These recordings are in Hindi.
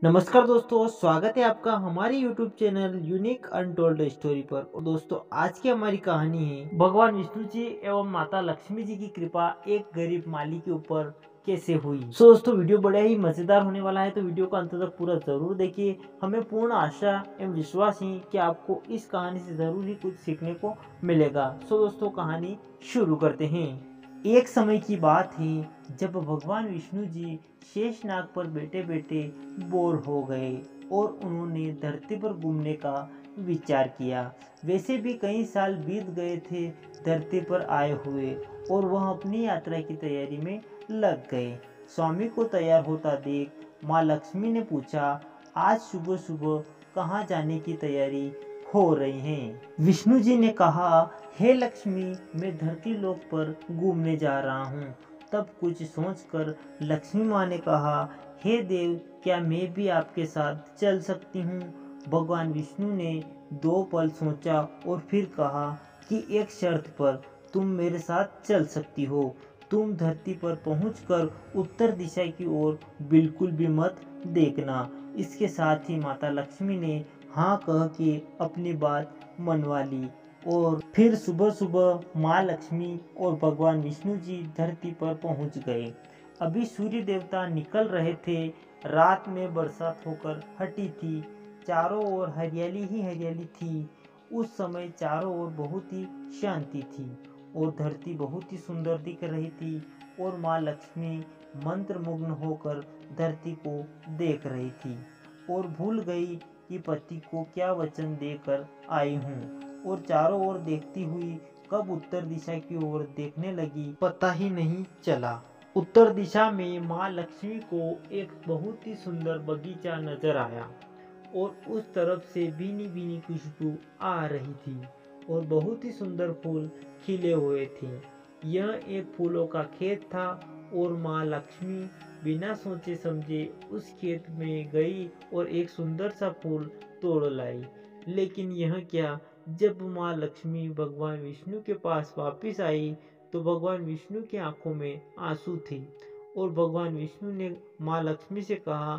नमस्कार दोस्तों, स्वागत है आपका हमारे YouTube channel unique untold story पर। और दोस्तों, आज की हमारी कहानी है भगवान विष्णु जी एवं माता लक्ष्मी जी की कृपा एक गरीब माली के ऊपर कैसे हुई। दोस्तों, वीडियो बड़ा ही मजेदार होने वाला है, तो वीडियो को अंत तक पूरा जरूर देखिए। हमें पूर्ण आशा एवं विश्वास है कि आपको इस कहानी से जरूर ही कुछ सीखने को मिलेगा। दोस्तों, कहानी शुरू करते हैं। एक समय की बात है जब भगवान विष्णु जी शेषनाग पर बैठे बैठे बोर हो गए और उन्होंने धरती पर घूमने का विचार किया। वैसे भी कई साल बीत गए थे धरती पर आए हुए, और वह अपनी यात्रा की तैयारी में लग गए। स्वामी को तैयार होता देख माँ लक्ष्मी ने पूछा, आज सुबह सुबह कहाँ जाने की तैयारी हो रही है। विष्णु जी ने कहा, हे लक्ष्मी, मैं धरती लोक पर घूमने जा रहा हूँ। तब कुछ सोचकर लक्ष्मी माँ ने कहा, हे देव, क्या मैं भी आपके साथ चल सकती हूँ। भगवान विष्णु ने दो पल सोचा और फिर कहा कि एक शर्त पर तुम मेरे साथ चल सकती हो। तुम धरती पर पहुंचकर उत्तर दिशा की ओर बिल्कुल भी मत देखना। इसके साथ ही माता लक्ष्मी ने हाँ कह के अपनी बात मनवा ली, और फिर सुबह सुबह माँ लक्ष्मी और भगवान विष्णु जी धरती पर पहुंच गए। अभी सूर्य देवता निकल रहे थे। रात में बरसात होकर हटी थी। चारों ओर हरियाली ही हरियाली थी। उस समय चारों ओर बहुत ही शांति थी और धरती बहुत ही सुंदर दिख रही थी। और माँ लक्ष्मी मंत्रमुग्ध होकर धरती को देख रही थी और भूल गई कि पति को क्या वचन देकर आई हूँ। और चारों ओर देखती हुई कब उत्तर दिशा की ओर देखने लगी, पता ही नहीं चला। उत्तर दिशा में माँ लक्ष्मी को एक बहुत ही सुंदर बगीचा नजर आया, और उस तरफ से भीनी भीनी खुशबू आ रही थी और बहुत ही सुंदर फूल खिले हुए थे। यह एक फूलों का खेत था, और माँ लक्ष्मी बिना सोचे समझे उस खेत में गई और एक सुंदर सा फूल तोड़ लाई। लेकिन यह क्या, जब माँ लक्ष्मी भगवान विष्णु के पास वापस आई तो भगवान विष्णु की आंखों में आंसू थे, और भगवान विष्णु ने माँ लक्ष्मी से कहा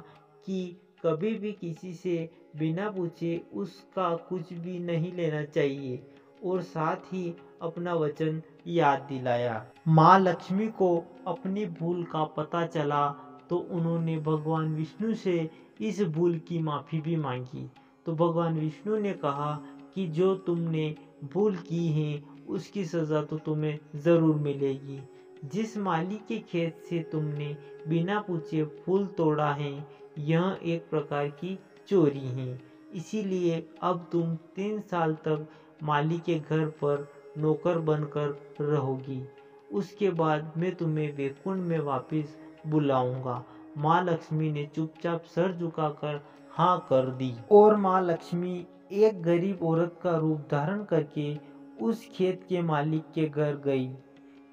कि कभी भी किसी से बिना पूछे उसका कुछ भी नहीं लेना चाहिए, और साथ ही अपना वचन याद दिलाया। माँ लक्ष्मी को अपनी भूल का पता चला तो उन्होंने भगवान विष्णु से इस भूल की माफ़ी भी मांगी। तो भगवान विष्णु ने कहा कि जो तुमने भूल की है उसकी सज़ा तो तुम्हें ज़रूर मिलेगी। जिस माली के खेत से तुमने बिना पूछे फूल तोड़ा है, यह एक प्रकार की चोरी है। इसीलिए अब तुम 3 साल तक माली के घर पर नौकर बनकर रहोगी। उसके बाद मैं तुम्हें वैकुंठ में वापस बुलाऊंगा। माँ लक्ष्मी ने चुपचाप सर झुकाकर हाँ कर दी, और माँ लक्ष्मी एक गरीब औरत का रूप धारण करके उस खेत के मालिक के घर गई।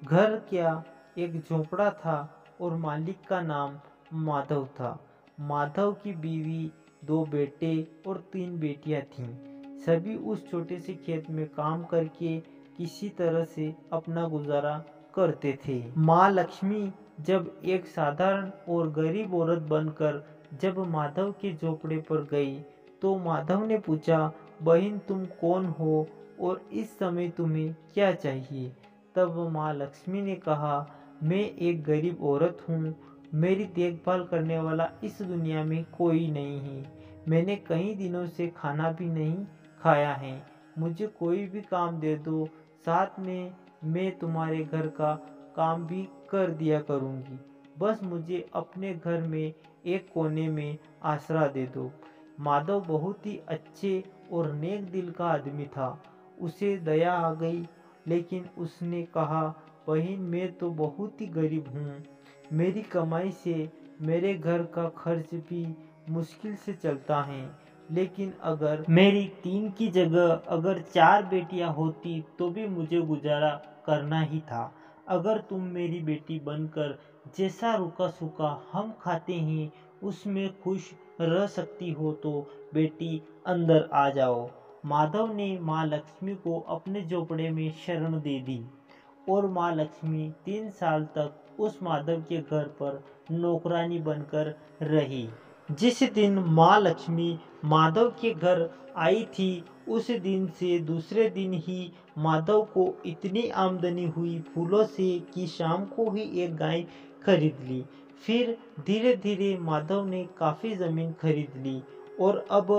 घर क्या, एक झोपड़ा था, और मालिक का नाम माधव था। माधव की बीवी, 2 बेटे और 3 बेटियां थीं। सभी उस छोटे से खेत में काम करके किसी तरह से अपना गुजारा करते थे। माँ लक्ष्मी जब एक साधारण और गरीब औरत बनकर जब माधव के झोपड़े पर गई तो माधव ने पूछा, बहन तुम कौन हो और इस समय तुम्हें क्या चाहिए। तब माँ लक्ष्मी ने कहा, मैं एक गरीब औरत हूँ, मेरी देखभाल करने वाला इस दुनिया में कोई नहीं है। मैंने कई दिनों से खाना भी नहीं खाया है, मुझे कोई भी काम दे दो, साथ में मैं तुम्हारे घर का काम भी कर दिया करूँगी। बस मुझे अपने घर में एक कोने में आसरा दे दो। माधव बहुत ही अच्छे और नेक दिल का आदमी था। उसे दया आ गई, लेकिन उसने कहा, बहन मैं तो बहुत ही गरीब हूँ, मेरी कमाई से मेरे घर का खर्च भी मुश्किल से चलता है। लेकिन अगर मेरी 3 की जगह अगर 4 बेटियां होती तो भी मुझे गुजारा करना ही था। अगर तुम मेरी बेटी बनकर जैसा रूखा सूखा हम खाते हैं उसमें खुश रह सकती हो तो बेटी अंदर आ जाओ। माधव ने माँ लक्ष्मी को अपने झोपड़े में शरण दे दी, और माँ लक्ष्मी 3 साल तक उस माधव के घर पर नौकरानी बनकर रही। जिस दिन माँ लक्ष्मी माधव के घर आई थी उस दिन से दूसरे दिन ही माधव को इतनी आमदनी हुई फूलों से कि शाम को ही एक गाय खरीद ली। फिर धीरे धीरे माधव ने काफ़ी ज़मीन खरीद ली और अब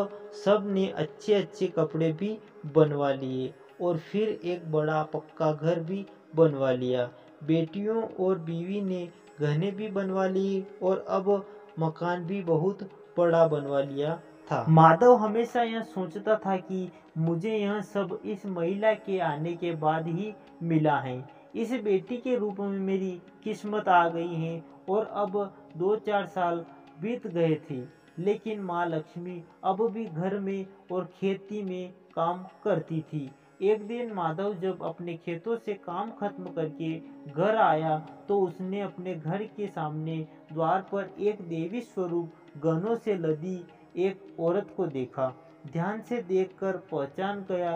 सब ने अच्छे अच्छे कपड़े भी बनवा लिए और फिर एक बड़ा पक्का घर भी बनवा लिया। बेटियों और बीवी ने गहने भी बनवा लिए और अब मकान भी बहुत बड़ा बनवा लिया था। माधव हमेशा यह सोचता था कि मुझे यह सब इस महिला के आने के बाद ही मिला है। इस बेटी के रूप में मेरी किस्मत आ गई है। और अब 2-4 साल बीत गए थे, लेकिन माँ लक्ष्मी अब भी घर में और खेती में काम करती थी। एक दिन माधव जब अपने खेतों से काम खत्म करके घर आया तो उसने अपने घर के सामने द्वार पर एक देवी स्वरूप गहनों से लदी एक औरत को देखा। ध्यान से देखकर पहचान गया,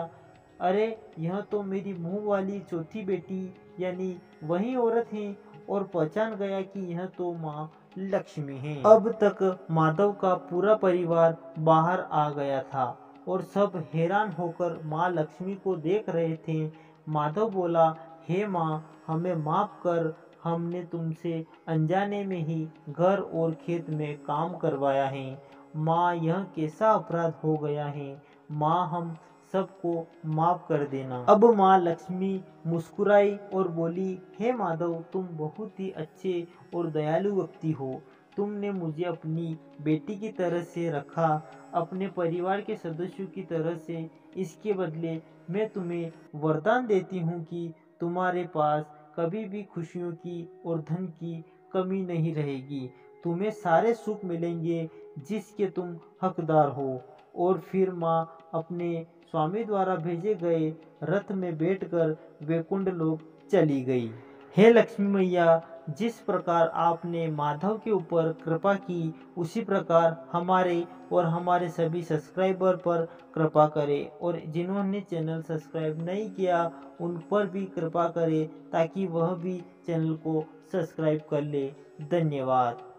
अरे यह तो मेरी मुंह वाली चौथी बेटी यानी वही औरत है। और पहचान गया कि यह तो माँ लक्ष्मी है। अब तक माधव का पूरा परिवार बाहर आ गया था और सब हैरान होकर माँ लक्ष्मी को देख रहे थे। माधव बोला, हे माँ, हमें माफ कर, हमने तुमसे अनजाने में ही घर और खेत में काम करवाया है। माँ, यह कैसा अपराध हो गया है। माँ, हम सबको माफ कर देना। अब माँ लक्ष्मी मुस्कुराई और बोली, हे माधव, तुम बहुत ही अच्छे और दयालु व्यक्ति हो। तुमने मुझे अपनी बेटी की तरह से रखा, अपने परिवार के सदस्यों की तरह से। इसके बदले मैं तुम्हें वरदान देती हूँ कि तुम्हारे पास कभी भी खुशियों की और धन की कमी नहीं रहेगी। तुम्हें सारे सुख मिलेंगे जिसके तुम हकदार हो। और फिर माँ अपने स्वामी द्वारा भेजे गए रथ में बैठकर वैकुंठ लोक चली गई। हे लक्ष्मी मैया, जिस प्रकार आपने माधव के ऊपर कृपा की, उसी प्रकार हमारे और हमारे सभी सब्सक्राइबर पर कृपा करें। और जिन्होंने चैनल सब्सक्राइब नहीं किया उन पर भी कृपा करें ताकि वह भी चैनल को सब्सक्राइब कर ले। धन्यवाद।